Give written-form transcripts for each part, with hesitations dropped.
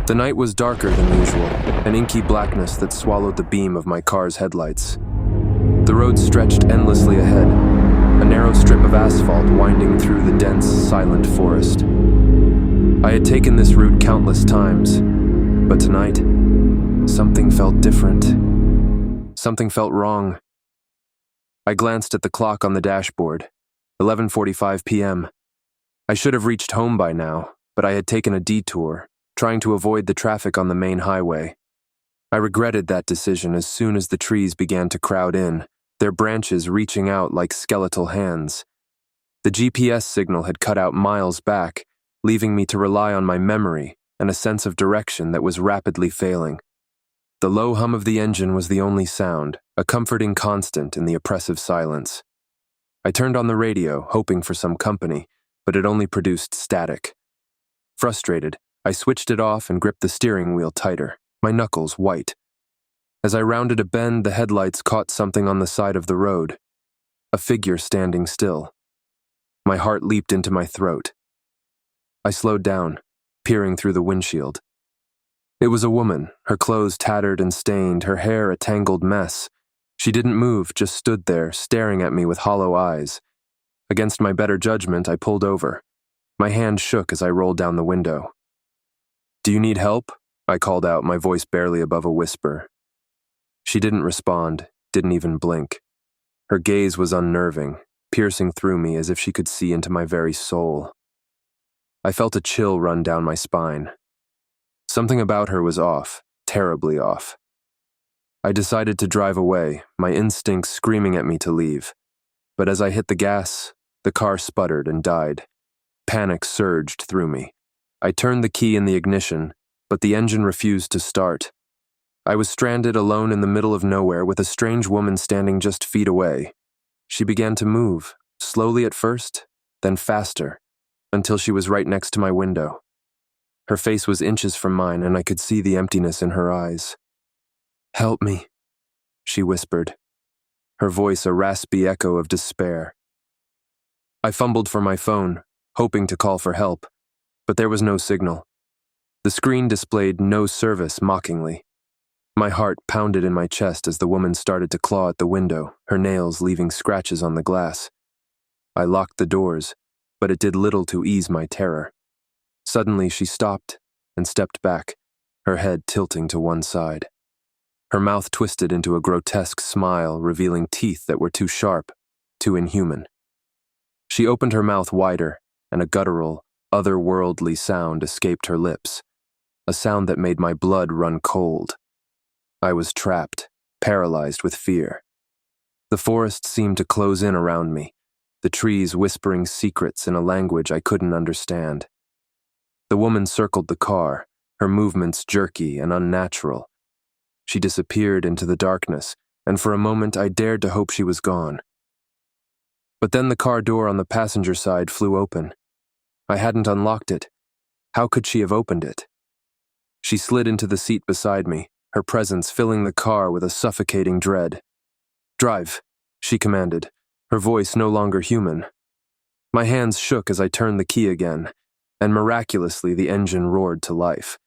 The night was darker than usual, an inky blackness that swallowed the beam of my car's headlights. The road stretched endlessly ahead, a narrow strip of asphalt winding through the dense, silent forest. I had taken this route countless times, but tonight, something felt different. Something felt wrong. I glanced at the clock on the dashboard, 11:45 p.m. I should have reached home by now, but I had taken a detour, trying to avoid the traffic on the main highway. I regretted that decision as soon as the trees began to crowd in, their branches reaching out like skeletal hands. The GPS signal had cut out miles back, leaving me to rely on my memory and a sense of direction that was rapidly failing. The low hum of the engine was the only sound, a comforting constant in the oppressive silence. I turned on the radio, hoping for some company, but it only produced static. Frustrated, I switched it off and gripped the steering wheel tighter, my knuckles white. As I rounded a bend, the headlights caught something on the side of the road. A figure standing still. My heart leaped into my throat. I slowed down, peering through the windshield. It was a woman, her clothes tattered and stained, her hair a tangled mess. She didn't move, just stood there, staring at me with hollow eyes. Against my better judgment, I pulled over. My hand shook as I rolled down the window. "Do you need help?" I called out, my voice barely above a whisper. She didn't respond, didn't even blink. Her gaze was unnerving, piercing through me as if she could see into my very soul. I felt a chill run down my spine. Something about her was off, terribly off. I decided to drive away, my instincts screaming at me to leave. But as I hit the gas, the car sputtered and died. Panic surged through me. I turned the key in the ignition, but the engine refused to start. I was stranded alone in the middle of nowhere with a strange woman standing just feet away. She began to move, slowly at first, then faster, until she was right next to my window. Her face was inches from mine, and I could see the emptiness in her eyes. "Help me," she whispered, her voice a raspy echo of despair. I fumbled for my phone, hoping to call for help, but there was no signal. The screen displayed "no service" mockingly. My heart pounded in my chest as the woman started to claw at the window, her nails leaving scratches on the glass. I locked the doors, but it did little to ease my terror. Suddenly she stopped and stepped back, her head tilting to one side. Her mouth twisted into a grotesque smile, revealing teeth that were too sharp, too inhuman. She opened her mouth wider, and a guttural, otherworldly sound escaped her lips, a sound that made my blood run cold. I was trapped, paralyzed with fear. The forest seemed to close in around me, the trees whispering secrets in a language I couldn't understand. The woman circled the car, her movements jerky and unnatural. She disappeared into the darkness, and for a moment I dared to hope she was gone. But then the car door on the passenger side flew open. I hadn't unlocked it. How could she have opened it? She slid into the seat beside me, her presence filling the car with a suffocating dread. "Drive," she commanded, her voice no longer human. My hands shook as I turned the key again, and miraculously the engine roared to life.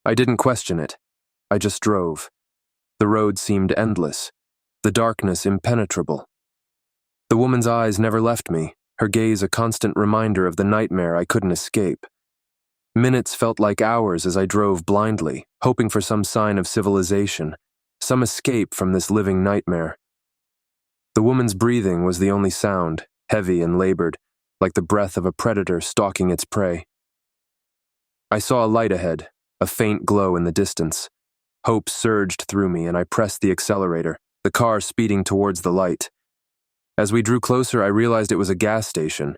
I didn't question it. I just drove. The road seemed endless, the darkness impenetrable. The woman's eyes never left me, her gaze a constant reminder of the nightmare I couldn't escape. Minutes felt like hours as I drove blindly, hoping for some sign of civilization, some escape from this living nightmare. The woman's breathing was the only sound, heavy and labored, like the breath of a predator stalking its prey. I saw a light ahead, a faint glow in the distance. Hope surged through me, and I pressed the accelerator, the car speeding towards the light. As we drew closer, I realized it was a gas station,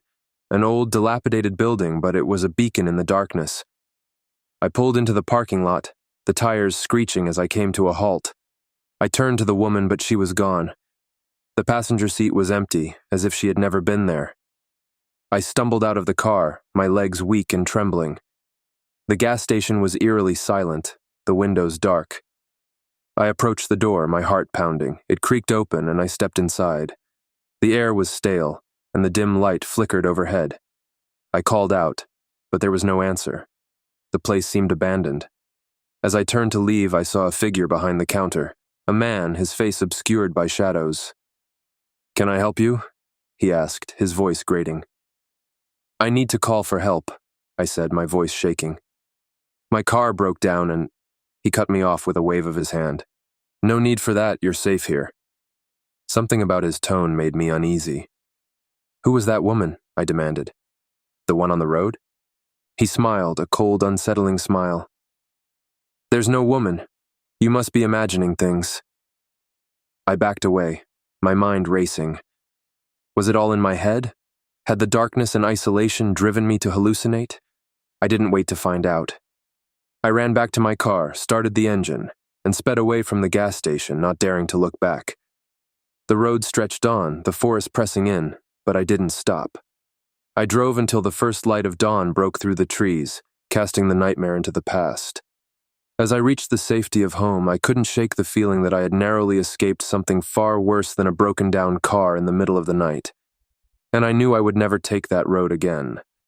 an old, dilapidated building, but it was a beacon in the darkness. I pulled into the parking lot, the tires screeching as I came to a halt. I turned to the woman, but she was gone. The passenger seat was empty, as if she had never been there. I stumbled out of the car, my legs weak and trembling. The gas station was eerily silent, the windows dark. I approached the door, my heart pounding. It creaked open, and I stepped inside. The air was stale, and the dim light flickered overhead. I called out, but there was no answer. The place seemed abandoned. As I turned to leave, I saw a figure behind the counter, a man, his face obscured by shadows. "Can I help you?" he asked, his voice grating. "I need to call for help," I said, my voice shaking. "My car broke down and—" He cut me off with a wave of his hand. "No need for that, you're safe here." Something about his tone made me uneasy. "Who was that woman?" I demanded. "The one on the road?" He smiled, a cold, unsettling smile. "There's no woman. You must be imagining things." I backed away, my mind racing. Was it all in my head? Had the darkness and isolation driven me to hallucinate? I didn't wait to find out. I ran back to my car, started the engine, and sped away from the gas station, not daring to look back. The road stretched on, the forest pressing in, but I didn't stop. I drove until the first light of dawn broke through the trees, casting the nightmare into the past. As I reached the safety of home, I couldn't shake the feeling that I had narrowly escaped something far worse than a broken-down car in the middle of the night. And I knew I would never take that road again.